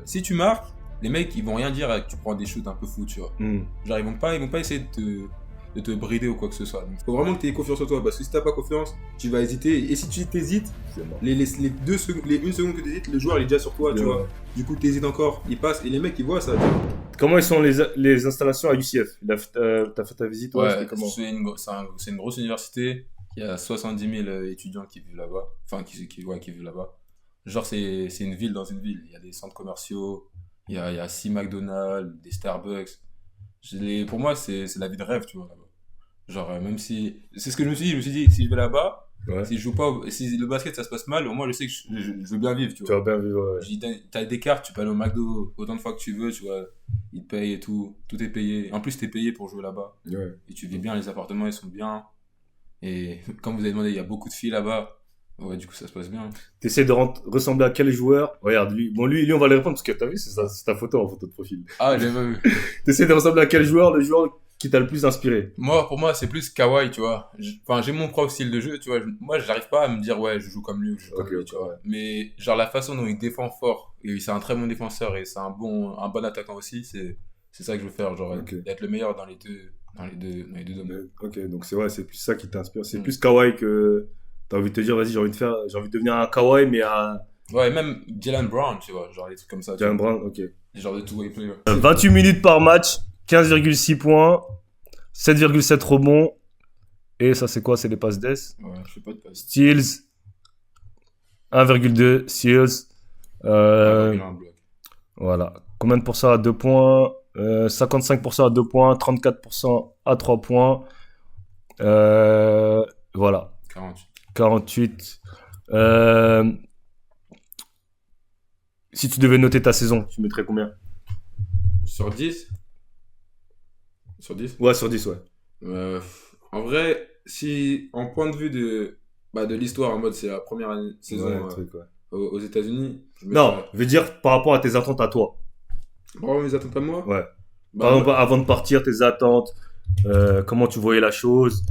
Si tu marques, les mecs ils vont rien dire que tu prends des shoots un peu fous, tu vois. Genre ils vont pas essayer de te brider ou quoi que ce soit. Donc, faut vraiment que tu aies confiance en toi parce que si t'as pas confiance, tu vas hésiter. Et si tu t'hésites, les 1 seconde que tu hésites, le joueur il est déjà sur toi, tu vois. Du coup, tu hésites encore, il passe et les mecs ils voient ça. Comment ils sont les installations à UCF? T'as fait ta visite? Ouais, comment c'est une grosse université. Il y a 70 000 étudiants qui vivent là-bas. Enfin, qui vivent là-bas. Genre, c'est une ville dans une ville. Il y a des centres commerciaux, il y a 6 McDonald's, des Starbucks. Pour moi, c'est la vie de rêve, tu vois, là-bas. Genre, même si. C'est ce que je me suis dit, si je vais là-bas, si je joue pas, si le basket ça se passe mal, au moins je sais que je veux bien vivre, tu vois. Tu vas bien vivre, ouais. J'ai dit, t'as des cartes, tu peux aller au McDo autant de fois que tu veux, tu vois. Ils te payent et tout est payé. En plus, t'es payé pour jouer là-bas. Ouais. Et tu vis bien, les appartements ils sont bien. Et comme vous avez demandé, il y a beaucoup de filles là-bas. Ouais, du coup, ça se passe bien. T'essaies de ressembler à quel joueur? Regarde, lui. Bon, lui, on va le répondre parce que t'as vu, c'est ta photo en photo de profil. Ah, j'ai pas vu. T'essaies de ressembler à quel joueur? Le joueur qui t'a le plus inspiré? Pour moi, c'est plus Kawhi, tu vois. Enfin, j'ai mon propre style de jeu, tu vois. Moi, j'arrive pas à me dire, ouais, je joue comme lui ou je joue comme lui, tu vois. Mais, genre, la façon dont il défend fort, et c'est un très bon défenseur et c'est un bon attaquant aussi, c'est ça que je veux faire, genre, d'être le meilleur dans les deux domaines. Ok, donc c'est plus ça qui t'inspire. C'est plus Kawhi que t'as envie de te dire, vas-y, j'ai envie de devenir un Kawhi, mais un. Ouais, et même Jalen Brown, tu vois, genre, des trucs comme ça. Jalen Brown, ok. Des genres de two-way player. 28 minutes par match, 15,6 points, 7,7 rebonds. Et ça, c'est quoi? C'est les passes d'S. Ouais, je fais pas de passe. Steals, 1,2 steals. 1,1 bloc. Voilà. Combien de pourcents à 2 points? 55% à 2 points, 34% à 3 points. Voilà. 48. Si tu devais noter ta saison, tu mettrais combien? Sur 10? Sur 10? Ouais, sur 10, ouais. En vrai, si en point de vue de l'histoire, en mode c'est la première saison aux États-Unis. Non, je veux dire par rapport à tes attentes à toi. Par rapport à mes attentes à moi? Ouais. Par exemple, avant de partir, tes attentes, comment tu voyais la chose.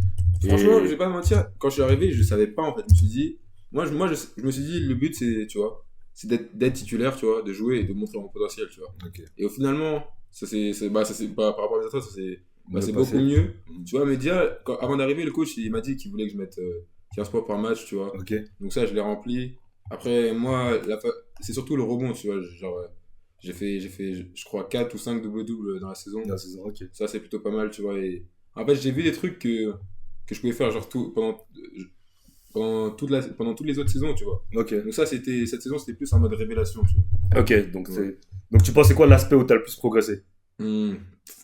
Franchement, je vais pas mentir, quand je suis arrivé, je savais pas en fait. Je me suis dit, je me suis dit, le but c'est, tu vois, c'est d'être titulaire, tu vois, de jouer et de montrer mon potentiel, tu vois. Okay. Et finalement, ça c'est par rapport à mes attentes, c'est beaucoup mieux. Tu vois, mais déjà, avant d'arriver, le coach il m'a dit qu'il voulait que je mette 15 points par match, tu vois. Okay. Donc ça, je l'ai rempli. Après, moi, c'est surtout le rebond, tu vois. Genre, j'ai fait, je crois, 4 ou 5 double-double dans la saison. Ok. Ça, c'est plutôt pas mal, tu vois. Et en fait, j'ai vu des trucs que je pouvais faire, genre, pendant toutes les autres saisons, tu vois. Ok. Donc cette saison, c'était plus en mode révélation, tu vois. Ok, donc donc tu penses c'est quoi l'aspect où t'as le plus progressé?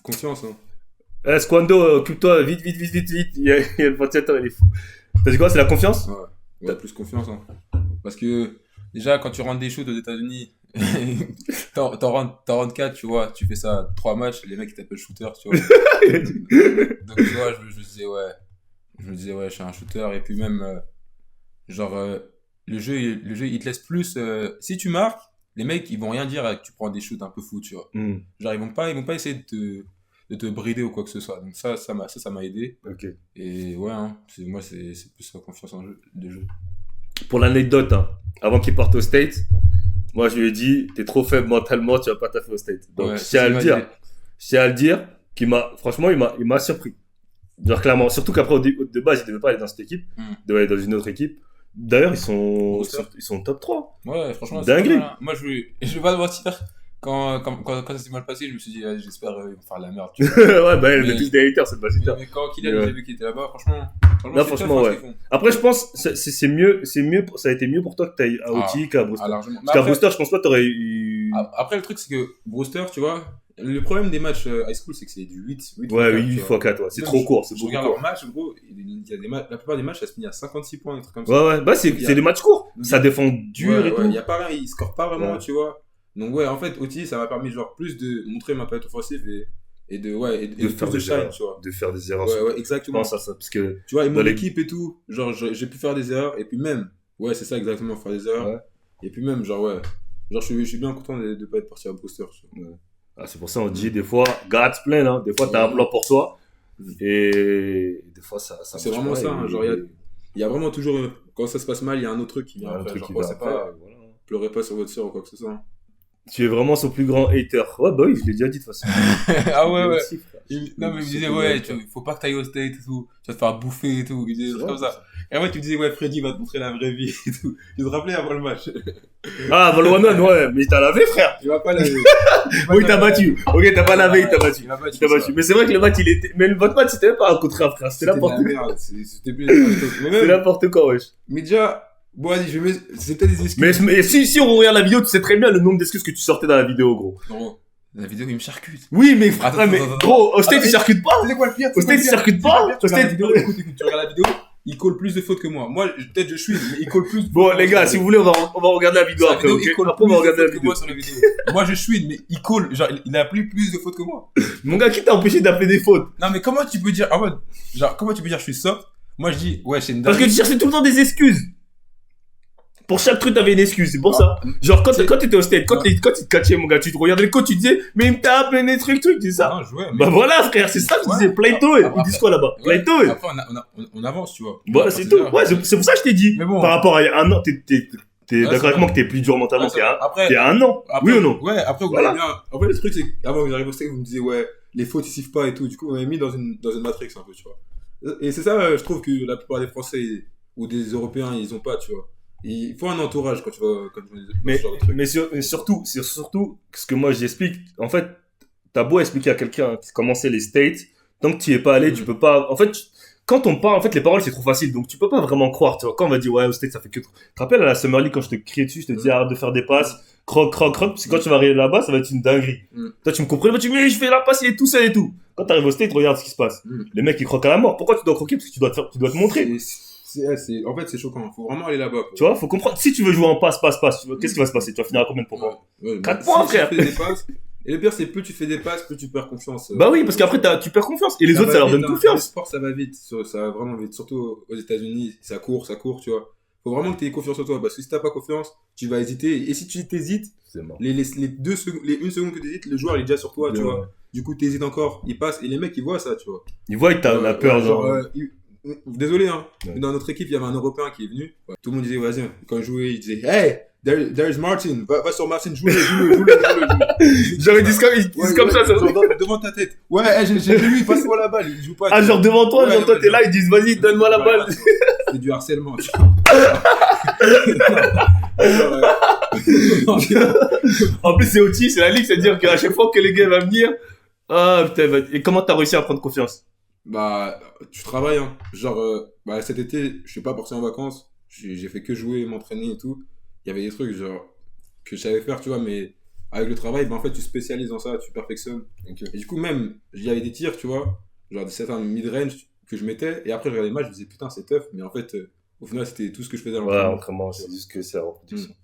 Confiance, hein. Squando, occupe-toi, vite. Il y a le ventilateur, il est fou. T'as dit quoi? C'est la confiance? Ouais, t'as plus confiance, hein. Parce que, déjà, quand tu rentres des shoots aux États-Unis, t'en rentres 4, tu vois, tu fais ça 3 matchs, les mecs ils t'appellent shooter, tu vois. Donc, tu vois, je me disais, ouais, je suis un shooter. Et puis même, le jeu, il te laisse plus. Si tu marques, les mecs, ils vont rien dire que tu prends des shoots un peu fous, tu vois. Genre, ils vont pas essayer de te brider ou quoi que ce soit. Donc, ça m'a aidé. Ok. Et ouais, hein, moi, c'est plus la confiance en de jeu. Pour l'anecdote, hein, avant qu'il parte au States, moi, je lui ai dit, t'es trop faible mentalement, tu vas pas taffer au State. Donc, ouais, c'est à le dire, franchement, il m'a surpris. Genre, clairement, surtout qu'aprais, de base, il devait pas aller dans cette équipe, il devait aller dans une autre équipe. D'ailleurs, ils sont top 3. Ouais, franchement, dinguerie. Moi, je vais pas te mentir. Quand ça s'est mal passé, je me suis dit, j'espère ils vont faire la merde. Tu vois. Ouais, bah, il y a tous des haters, c'est pas super. Mais quand j'ai vu qu'il était là-bas, franchement. Là, franchement, ouais. Après, je pense, c'est mieux, ça a été mieux pour toi que t'ailles à OT qu'à Brewster. Parce qu'à Brewster, je pense pas que t'aurais eu. Après, le truc, c'est que Brewster, tu vois, le problème des matchs high school, c'est que c'est du 8 x 4, ouais. C'est trop court, c'est beaucoup. Regarde leur match, gros, il y a des matchs, la plupart des matchs, ça se finit à 56 points, des trucs comme ça. Ouais, bah, c'est des matchs courts. Ça défend dur et tout. Il y a pas rien, ils scorent pas vraiment, tu vois. Donc, ouais, en fait, OT, ça m'a permis, genre, plus de montrer ma palette offensive et de faire des shine, tu vois. De faire des erreurs. Ouais, exactement. Je pense à ça, parce que. Tu vois, et mon équipe et tout, genre, j'ai pu faire des erreurs, et puis même, ouais, c'est ça exactement, faire des erreurs. Ouais. Et puis même, genre, ouais. Genre, je suis bien content de pas être parti à Brewster. Ouais. Ah, c'est pour ça, on dit, des fois, God's plan, hein. Des fois, t'as un plan pour toi. Et des fois, ça c'est vraiment ça, hein. Genre, il y a vraiment toujours, quand ça se passe mal, il y a un autre truc qui vient après. Genre, c'est pas, pleurez pas sur votre sœur ou quoi que ce soit. Tu es vraiment son plus grand hater. Ouais, bah oui, je l'ai déjà dit de toute façon. Ah ouais, ouais. Aussi, frère. Non, mais il me disait, C'est ouais, bien, faut pas que t'ailles au State et tout. Tu vas te faire bouffer et tout. Il disait des trucs comme ça. Et après, tu me disais, ouais, Freddy va te montrer la vraie vie et tout. Tu te rappelais avant le match. Ah, Valwanon, ouais, mais t'as lavé, frère. Il va pas laver. Oui, t'as battu. Ok, t'as pas lavé, il t'a battu. Il m'a battu. Il t'a battu. Mais c'est vrai que le match, il était. Mais votre match, c'était même pas un contre un, frère. C'était n'importe quoi. Merde. C'était plus n'importe quoi. C'est n'importe quoi, wesh. Mais déjà, bon, vas-y, je vais mettre. C'est peut-être des excuses. Mais si on regarde la vidéo, tu sais très bien le nombre d'excuses que tu sortais dans la vidéo, gros. Non. La vidéo, il me charcute. Oui, mais frère, Attends, mais attends, gros, au State, tu circuites pas. Tu sais quoi le pire? Au State, tu circuites pas. Au Tu regardes la State. vidéo, écoute, tu regardes la vidéo, il colle plus de fautes que moi. Moi, peut-être je suis, mais il colle plus. Bon, les gars, si vous voulez, on va regarder la vidéo après, ok? Après, on va regarder la vidéo. Moi, sur la vidéo. Moi, je suis, mais il colle. Genre, il a plus de fautes que moi. Mon gars, qui t'a empêché d'appeler des fautes? Non, mais comment tu peux dire, ah ouais, genre, comment tu peux dire je suis soft? Moi, je dis, ouais, c'est une Parce que tu cherchais tout le temps des excuses. Pour chaque truc, t'avais une excuse, c'est pour ça. Genre, quand t'étais au State, quand il te catchait, mon gars, tu te regardais le coach, tu disais, mais il me tape, des trucs, tu dis ça. Non, je jouais, mais... Bah voilà, frère, c'est ça que je disais, Plato, ils disent quoi là-bas? Plato. Après, on avance, tu vois. Voilà, c'est tout. Ouais, c'est pour ça que je t'ai dit. Mais bon. Par rapport à il y a un an, t'es d'accord avec moi que t'es plus dur mentalement qu'il y a un an? Oui ou non? Ouais, après, vous Voilà. bien. Après, le truc, c'est qu'avant que j'arrive au State, vous me disiez, ouais, les fautes, ils sifflent pas et tout. Du coup, vous m'avez mis dans une matrix un peu, tu vois. Et c'est ça, je trouve que la plupart des Français ou des Européens, ils ont pas, tu vois. Il faut un entourage quand tu vas Mais, ce genre de truc. mais surtout, ce que moi j'explique, en fait, t'as beau expliquer à quelqu'un qui commençait les States, tant que tu y es pas allé, tu peux pas, en fait, quand on parle, en fait, les paroles c'est trop facile, donc tu peux pas vraiment croire, tu vois. Quand on va dire, ouais, au States ça fait que, tu te rappelles à la Summer League quand je te criais dessus, je te disais arrête de faire des passes, croc, parce que quand tu vas arriver là-bas, ça va être une dinguerie. Toi, tu me comprenais, tu me dis, mais je fais la passe, il est tout seul et tout. Quand t'arrives au State, regarde ce qui se passe. Les mecs, ils croquent à la mort. Pourquoi tu dois croquer? Parce que tu dois te montrer. En fait, c'est choquant. Faut vraiment aller là-bas. Tu vois, faut comprendre. Si tu veux jouer en passe, qu'est-ce qui va se passer? Tu vas finir à combien de points? 4 points, frère. Tu fais des passes, et le pire, c'est plus tu fais des passes, plus tu perds confiance. Bah oui, parce qu'après, tu perds confiance. Et les autres, ça leur donne confiance. Le sport, ça va vite. Ça va vraiment vite. Surtout aux États-Unis, ça court, tu vois. Faut vraiment que tu aies confiance en toi. Parce que si t'as pas confiance, tu vas hésiter. Et si tu t'hésites, les 1 seconde que tu hésites, le joueur il est déjà sur toi, tu vois. Du coup, tu hésites encore. Il passe. Et les mecs, ils voient ça, tu vois. Ils voient que t'as la peur, genre. Désolé, hein. Mais dans notre équipe, il y avait un Européen qui est venu. Tout le monde disait, vas-y, quand je jouais, il disait, hey, there is Martin. Va sur Martin, joue-le. Genre, ils disent comme ça. Devant ta tête. Ouais, j'ai lui, passe-moi la balle. Il joue pas. Ah, genre devant toi, genre toi, t'es là, ils disent, vas-y, donne-moi la balle. C'est du harcèlement, tu vois. En plus, c'est outil, c'est la ligue, c'est-à-dire qu'à chaque fois que les gars vont venir, ah putain, et comment t'as réussi à prendre confiance? Bah, tu travailles, hein. Genre, cet été, je suis pas parti en vacances. J'ai fait que jouer, m'entraîner et tout. Il y avait des trucs, genre, que je savais faire, tu vois, mais avec le travail, en fait, tu spécialises dans ça, tu perfectionnes. Et du coup, même, il y avait des tirs, tu vois, genre certains mid-range que je mettais, et après, je regardais les matchs, je me disais, putain, c'est tough, mais en fait, au final, c'était tout ce que je faisais dans l'entraînement. Ouais, c'est juste que c'est la reproduction.